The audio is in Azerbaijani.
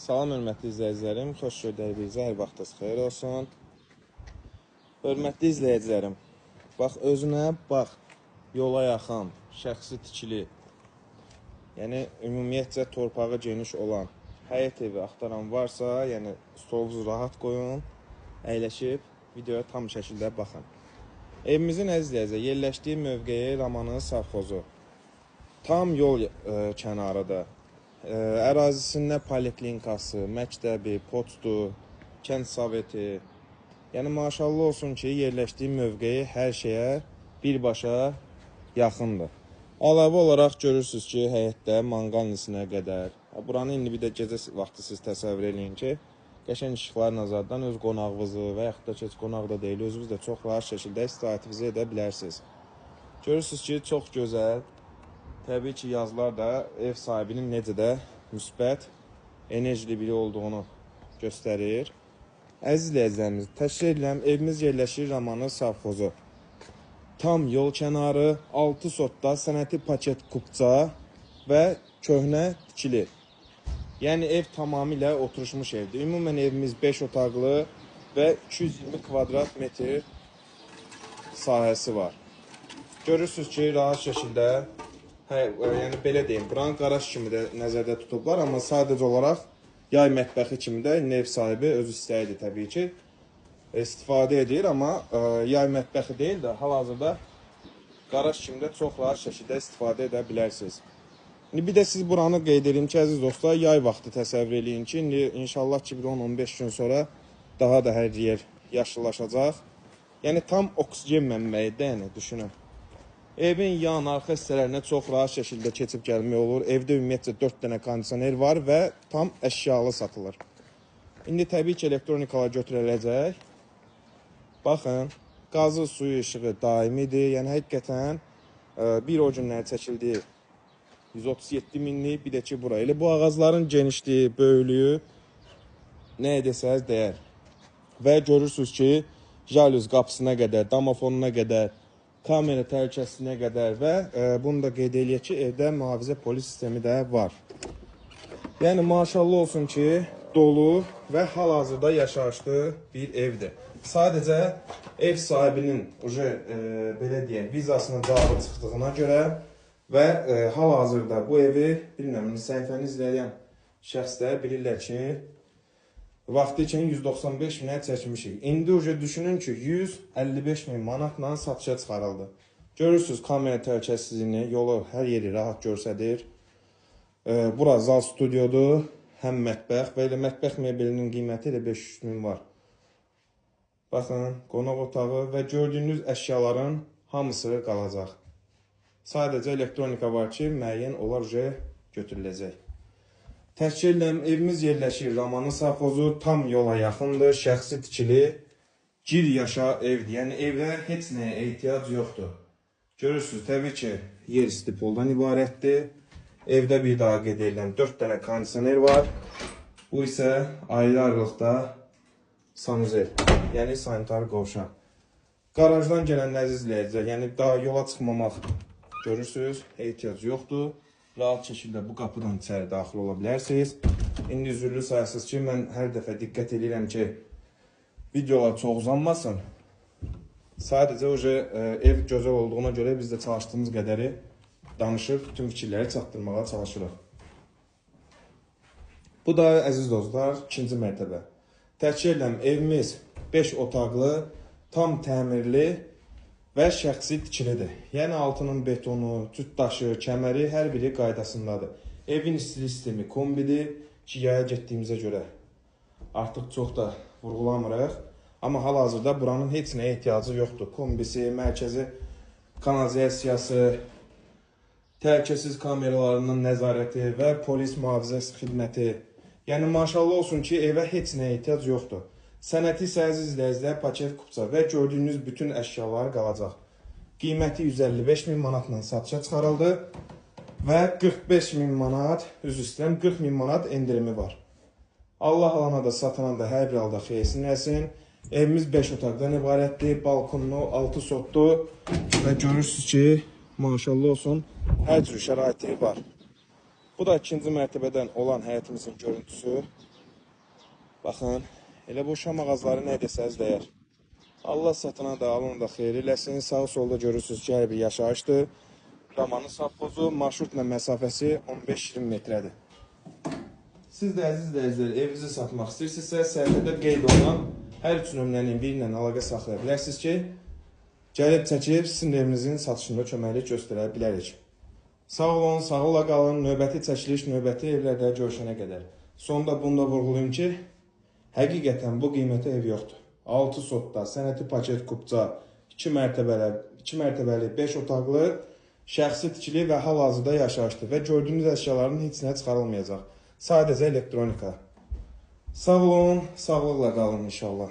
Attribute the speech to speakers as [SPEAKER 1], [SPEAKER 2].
[SPEAKER 1] Salam hörmətli izləyicilərim, xoş gördüyünüzə hər vaxtınız xeyir olsun. Hörmətli izləyicilərim, bax özünə bax, yola yaxın, şəxsi tikili, yəni ümumiyyətcə torpağı geniş olan həyət evi axtaran varsa, yəni stolunuzu rahat qoyun, əyləşib videoya tam şəkildə baxın. Evimizin əzizləyəcək, yerləşdiyi mövqeyi Ramanın Savxozu, tam yol kənarıda. Ərazisində poliklinikası, məktəbi, poçtu, kənd soveti. Yəni maşallah olsun ki, yerləşdiyi mövqeyi hər şeyə birbaşa yaxındır. Əlavə olaraq görürsünüz ki, həyətdə manqalnisinə qədər. Buranı indi bir də gecə vaxtı siz təsəvvür eləyin ki, qəşəng işıqlar nazardan öz qonağınızı və yaxud da ki, qonaq da deyil, özünüz də çox rahat şəkildə istirahətinizi edə bilərsiniz. Görürsünüz ki, çox gözəl. Təbii ki, yazılar da ev sahibinin necə də müsbət, enerjili biri olduğunu göstərir. Əziz izləyicilərimiz, təşkil edirəm, evimiz yerləşir Ramanın Savxozu. Tam yol kənarı, 6 sotda sənəti paket kupça və köhnə tikili. Yəni ev tamamilə oturuşmuş evdir. Ümumən evimiz 5 otaqlı və 220 kvadrat metr sahəsi var. Görürsünüz ki, rahat şəkildə yəni belə deyim, buranın qaraj kimi də nəzərdə tutublar, amma sadəcə olaraq yay mətbəxi kimi də ev sahibi öz istəyidir təbii ki, istifadə edir, amma yay mətbəxi deyil də, hal-hazırda qaraj kimi də çox rahat şəkildə istifadə edə bilərsiniz. İndi bir də siz buranı qeyd edin ki, əziz dostlar, yay vaxtı təsəvvür eləyin ki, indi inşallah ki, 10-15 gün sonra daha da hər yer yaşıllaşacaq. Yəni tam oksigen mənbəyidir, yəni düşünün. Evin yan, arxa hissələrinə çox rahat şəkildə keçib gəlmək olur. Evdə ümumiyyətcə 4 dənə kondisioner var və tam əşyalı satılır. İndi təbii ki, elektronikalar götürüləcək. Baxın, qazı, suyu, işığı daimidir. Yəni, həqiqətən bir o günləri çəkildiyi 137 minlik, bir də ki, bura. Elə bu ağacların genişliyi, böyüklüyü nə edəsəz dəyər. Və görürsünüz ki, jalüz qapısına qədər, damafonuna qədər, kamera təhlükəsizliyinə qədər və bunu da qeyd eləyək ki, evdə mühafizə polis sistemi də var. Yəni, maşallah olsun ki, dolu və hal-hazırda yaşayışlı bir evdir. Sadəcə ev sahibinin belə deyək, vizasının cavabı çıxdığına görə və hal-hazırda bu evi, bilmirəm, səhifəni izləyən şəxslər bilirlər ki, vaxtı üçün 195 minə çəkmişik. İndi düşünün ki, 155 min manatla satışa çıxarıldı. Görürsünüz kamera təhlükəsizliyini, yolu hər yeri rahat görsədir. Bura zal studiodur, həm mətbəx və elə mətbəx mebelinin qiyməti elə 500 min var. Baxın, qonaq otağı və gördüyünüz əşyaların hamısı qalacaq. Sadəcə elektronika var ki, müəyyən olar götürüləcək. Təşkil edirəm, evimiz yerləşir Ramanın Savxozu, tam yola yaxındır, şəxsi tikili, gir yaşa evdir. Yəni evdə heç nəyə ehtiyac yoxdur. Görürsünüz, təbii ki, yer istipoldan ibarətdir. Evdə bir daha qeyd edirəm, 4 dənə kondisioner var. Bu isə ayrı-ayrılıqda sanuzel, yəni sanitar qovşaq. Qarajdan gələn əziz izləyicilər, yəni daha yola çıxmamaq görürsünüz, ehtiyac yoxdur. Rahat şəkildə bu qapıdan içəri daxil ola bilərsiniz. İndi üzürlü sayasız ki, mən hər dəfə diqqət edirəm ki, videolar çox uzanmasın. Sadəcə ev gözəl olduğuna görə biz də çalışdığımız qədəri danışıb, bütün fikirləri çatdırmağa çalışırıq. Bu da, əziz dostlar, 2-ci mərtəbə. Təşkil edirəm, evimiz 5 otaqlı, tam təmirli və şəxsi tikilidir. Yəni altının betonu, tüt daşı, kəməri hər biri qaydasındadır. Evin istilik sistemi kombidir ki, yaya getdiyimizə görə artıq çox da vurğulamırıq. Amma hal-hazırda buranın heç nəyə ehtiyacı yoxdur. Kombisi, mərkəzi kanalizasiyası, təhlükəsiz kameralarının nəzarəti və polis mühafizəsi xidməti. Yəni maşallah olsun ki, evə heç nəyə ehtiyac yoxdur. Sənəti isə əziz izləyicilər, paket kupça və gördüyünüz bütün əşyalar qalacaq. Qiyməti 155 min manatla satışa çıxarıldı və 45 min manat, üzr istəyirəm, 40 min manat endirimi var. Allah alana da satana da hər bir halda xeyirsin eləsin. Evimiz 5 otaqdan ibarətdir, balkonlu, 6 sotlu və görürsünüz ki, maşallah olsun, hər cür şəraiti var. Bu da 2-ci mərtəbədən olan həyətimizin görüntüsü. Baxın, elə bu Şam ağacları nə desəz dəyər. Allah satına da, alın da xeyir eləsin. Sağ solda görürsünüz ki, hər bir yaşayışdır. Ramanın savxozu, marşrutla məsafəsi 15-20 metrədir. Siz də əziz izləyicilər, evinizi satmaq istəyirsinizsə, səhifədə qeyd olunan hər üç nömrənin biri ilə əlaqə saxlaya bilərsiniz ki, gəlib çəkib sizin evinizin satışında köməklik göstərə bilərik. Sağ olun, sağlıqla qalın. Növbəti çəkiliş, növbəti evlərdə görüşənə qədər. Sonda bunu da vurğulayım ki, həqiqətən bu qiymətə ev yoxdur. 6 sotda, sənəti paket kupça, 2 mərtəbəli, 5 otaqlı, şəxsi tikili və hal-hazırda yaşayışdır və gördüyünüz əşyaların heç nə çıxarılmayacaq. Sadəcə elektronika. Sağ olun, sağlıqla qalın inşallah.